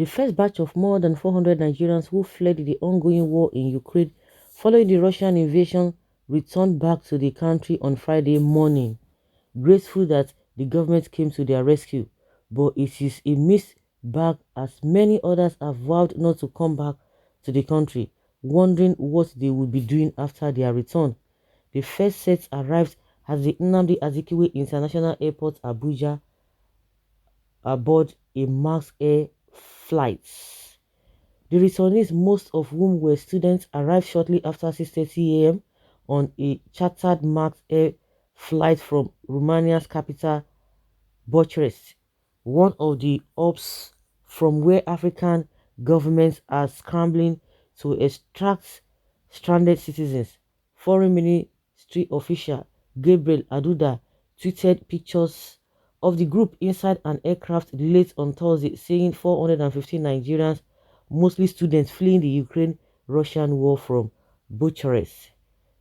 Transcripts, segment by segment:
The first batch of more than 400 Nigerians who fled the ongoing war in Ukraine following the Russian invasion returned back to the country on Friday morning, grateful that the government came to their rescue. But it is a mixed bag as many others have vowed not to come back to the country, wondering what they will be doing after their return. The first set arrived at the Nnamdi Azikiwe International Airport, Abuja, aboard a Max Air flight. The returnees, most of whom were students, arrived shortly after 6:30 a.m. on a chartered Max Air flight from Romania's capital, Bucharest, one of the hubs from where African governments are scrambling to extract stranded citizens. Foreign Ministry official Gabriel Aduda tweeted pictures of the group inside an aircraft late on Thursday, saying 415 Nigerians, mostly students fleeing the Ukraine-Russian war from Bucharest.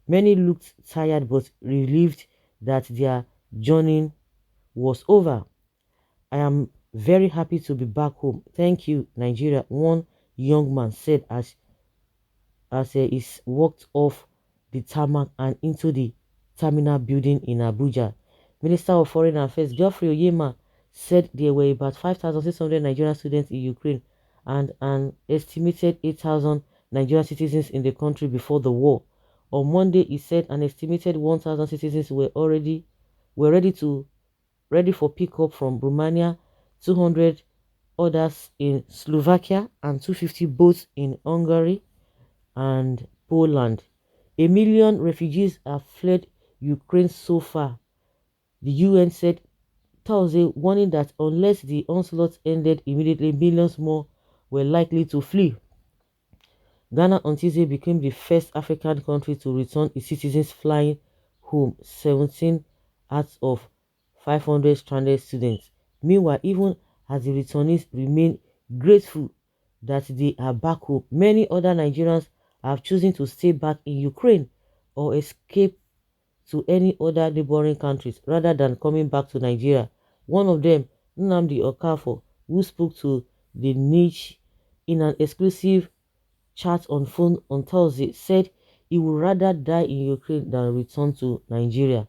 Many looked tired but relieved that their journey was over. I am very happy to be back home. Thank you, Nigeria, one young man said as he walked off the tarmac and into the terminal building in Abuja. Minister of Foreign Affairs Geoffrey Oyema said there were about 5,600 Nigerian students in Ukraine and an estimated 8,000 Nigerian citizens in the country before the war. On Monday, he said an estimated 1,000 citizens were ready for pickup from Romania, 200 others in Slovakia, and 250 boats in Hungary and Poland. A million refugees have fled Ukraine so far, the UN said Thursday, warning that unless the onslaught ended immediately, millions more were likely to flee. Ghana on Tuesday became the first African country to return its citizens flying home, 17 out of 500 stranded students. Meanwhile, even as the returnees remain grateful that they are back home, many other Nigerians have chosen to stay back in Ukraine or escape to any other neighboring countries rather than coming back to Nigeria. One of them, Nnamdi Okafor, who spoke to the niche in an exclusive chat on phone on Thursday, said he would rather die in Ukraine than return to Nigeria.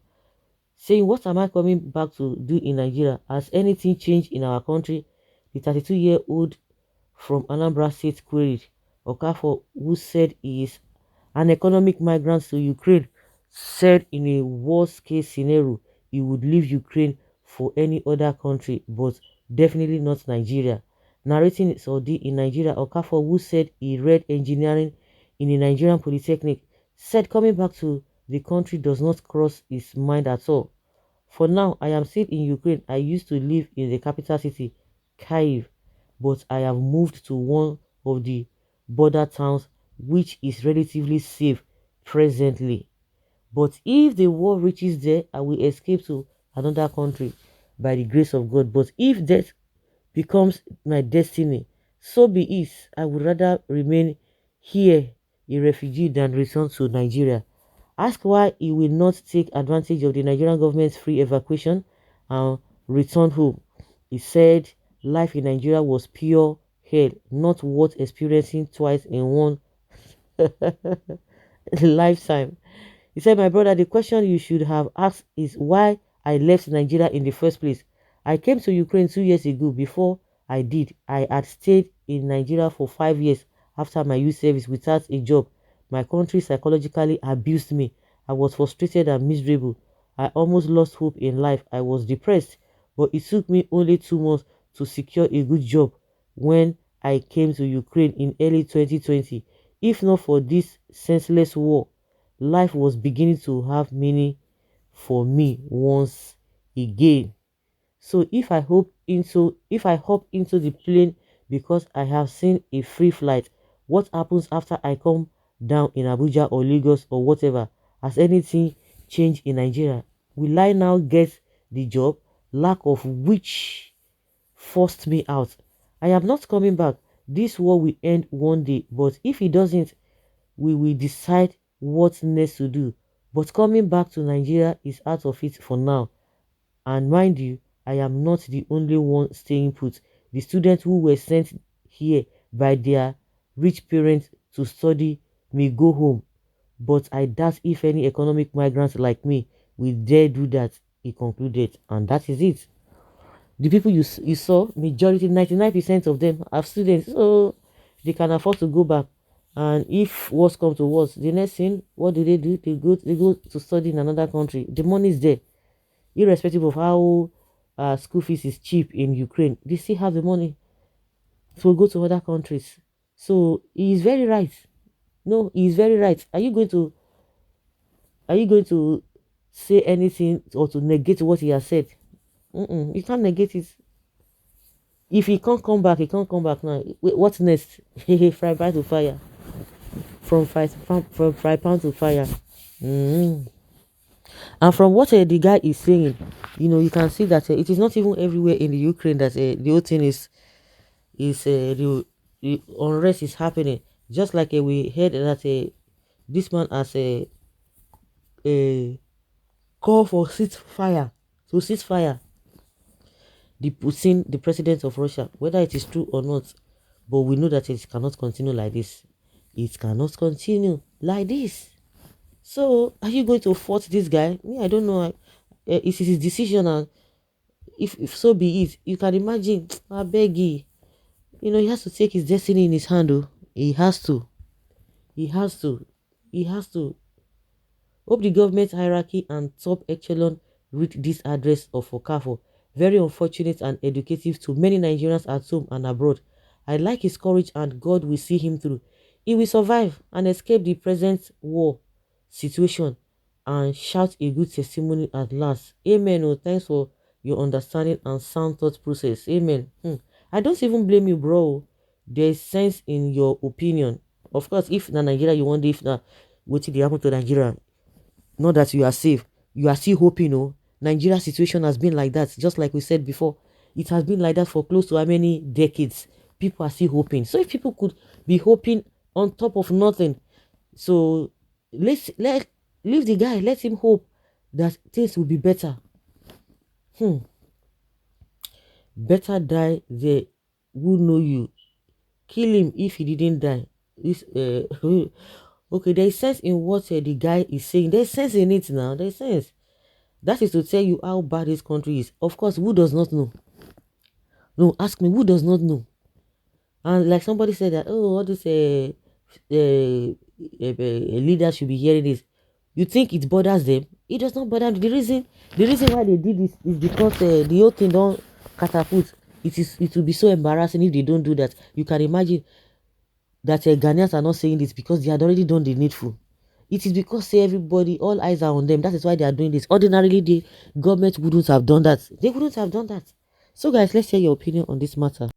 Saying, "What am I coming back to do in Nigeria? Has anything changed in our country?" The 32-year-old from Anambra State queried. Okafor, who said he is an economic migrant to Ukraine, said in a worst-case scenario, he would leave Ukraine for any other country, but definitely not Nigeria. Narrating Saudi in Nigeria, Okafor, who said he read engineering in a Nigerian polytechnic, said coming back to the country does not cross his mind at all. "For now, I am still in Ukraine. I used to live in the capital city, Kyiv, but I have moved to one of the border towns which is relatively safe presently. But if the war reaches there, I will escape to another country by the grace of God. But if death becomes my destiny, so be it. I would rather remain here a refugee than return to Nigeria." Asked why he will not take advantage of the Nigerian government's free evacuation and return home, he said life in Nigeria was pure hell, not worth experiencing twice in one lifetime. He said, "My brother, the question you should have asked is why I left Nigeria in the first place. I came to Ukraine 2 years ago. Before I did, I had stayed in Nigeria for 5 years after my youth service without a job. My country psychologically abused me. I was frustrated and miserable. I almost lost hope in life. I was depressed, but it took me only 2 months to secure a good job when I came to Ukraine in early 2020. If not for this senseless war, life was beginning to have meaning for me once again. So if I hop into the plane because I have seen a free flight, what happens after I come down in Abuja or Lagos or whatever? Has anything changed in Nigeria? Will I now get the job? Lack of which forced me out. I am not coming back. This war will end one day, but if it doesn't, we will decide what next to do. But coming back to Nigeria is out of it for now. And mind you, I am not the only one staying put. The students who were sent here by their rich parents to study may go home, but I doubt if any economic migrants like me will dare do that, he concluded. And that is it. The people you saw, majority, 99% of them are students, so they can afford to go back. And if worse comes to worse, the next thing, what do? They go to study in another country. The money is there, irrespective of how school fees is cheap in Ukraine. They still have the money to go to other countries. So he is very right. No, he is very right. Are you going to say anything or to negate what he has said? You can't negate it. If he can't come back, he can't come back now. Wait, what's next? Fry pan to fire. From fry pan to fire. Mm. And from what the guy is saying, you can see that it is not even everywhere in the Ukraine that the whole thing the unrest is happening. Just like we heard that this man has a call for ceasefire, to ceasefire the Putin, the president of Russia, whether it is true or not. But we know that it cannot continue like this. It cannot continue like this. So, are you going to force this guy? Me, I don't know. It is his decision, and if so be it, you can imagine. I beg you. He has to take his destiny in his hand. Oh. He has to. He has to. He has to. Hope the government hierarchy and top echelon read this address of Okafor. Very unfortunate and educative to many Nigerians at home and abroad. I like his courage and God will see him through. He will survive and escape the present war situation and shout a good testimony at last. Amen. Oh, thanks for your understanding and sound thought process. Amen. I don't even blame you, bro. There is sense in your opinion. Of course, if na Nigeria you want, if na what did happen to Nigeria, not that you are safe, you are still hoping. Oh, Nigeria situation has been like that, just like we said before. It has been like that for close to how many decades? People are still hoping. So if people could be hoping on top of nothing, so let leave the guy, let him hope that things will be better. Better die there who know you. Kill him if he didn't die. This okay, there is sense in what the guy is saying. There's sense in it now. There's sense. That is to tell you how bad this country is. Of course, who does not know? No, ask me, who does not know? And like somebody said that, oh, all this leaders should be hearing this. You think it bothers them? It does not bother them. The reason why they did this is because the whole thing don't catapult. It will be so embarrassing if they don't do that. You can imagine that Ghanaians are not saying this because they had already done the needful. It is because everybody, all eyes are on them. That is why they are doing this. Ordinarily, the government wouldn't have done that. They wouldn't have done that. So, guys, let's hear your opinion on this matter.